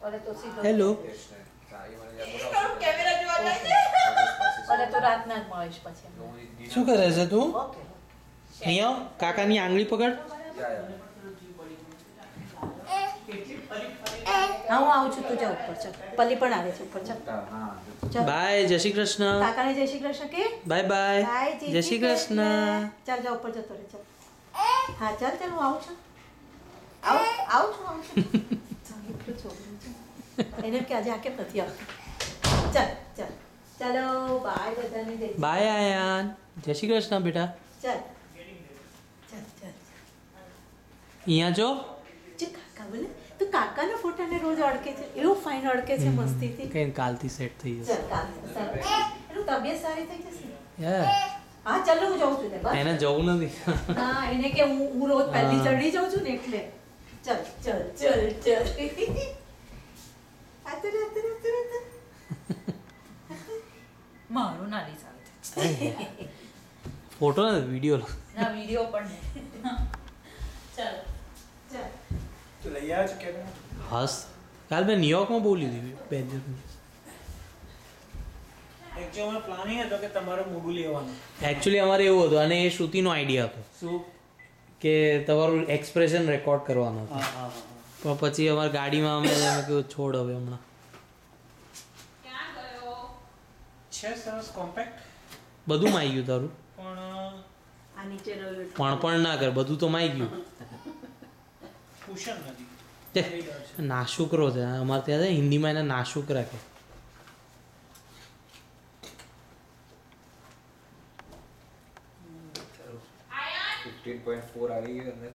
ઓલે તો સીધો હેલો કેમેરા જોવા જાય છે ઓલે તો રાતના જ મળીશ પછી શું કરે છે તું ઓકે અહીંયા આવ, કાકાની આંગળી પકડ હા હું આવું છું તું જા ઉપર ચાલ પલ્લી પણ આવે છે ઉપર ચાલ ચાલ બાય જય શ્રી કૃષ્ણ કાકાને જય શ્રી કૃષ્ણ કે બાય બાય બાય જય શ્રી કૃષ્ણ ચાલ જા ઉપર જતો રહે ચાલ હા ચાલ ચાલ હું આવું છું આવું છું ચાલ એટલું છોકરું છે એને કે આજે આ કેમ નથી આવતું ચાલ ચાલ ચાલો બાય બધાને જય શ્રી- બાય આયાન જય શ્રી કૃષ્ણ બેટા ચાલ ચાલ ચાલ અહીંયા જો જે કાકા બોલે તું કાકાના ફોટાને રોજ અડકે છે એવું ફાઇન અડકે છે મસ્તીથી કઈ કાલથી સેટ થઈ જશે ચાલ કાલ એનું તબિયત સારી થઈ જશે યાર હા ચાલો હું જાઉં છું ને બસ એને જવું નથી ના એને કે હું રોજ પહેલી હા. ચડી જાઉં છું ને એટલે ચાલ ચાલ ચાલ ચાલ આતર આતર આતર આતર મારું ના લઈ આવે ફોટો ને વિડીયો ના વિડિયો પણ નહીં ચાલ ચાલ તો લઈ આવ્યો છો કે હસ કાલ મેં ન્યુયોર્કમાં બહુ લીધી બે દિવસની એકચ્યુઅલી પ્લાનિંગ હતો કે તમારું મોઢું લેવાનું એકચ્યુઅલી અમારે એવું હતું અને એ શ્રુતિનો આઈડિયા હતો શું કે તમારું એક્સપ્રેશન રેકોર્ડ કરવાનું હતું હા હા હા પણ પછી અમારી ગાડીમાં અમે કીધું છોડ હવે હમણાં છે સરસ કોમ્પેક્ટ બધું માઈ ગયું તારું પણ આ નીચે રહ્યું પણ ના કર બધું તો માઈ ગયું કુશન નથી તે નાશુકરો છે અમારે ત્યાં છે હિન્દીમાં એને નાશુક રાખે 15.4 આવી ગયો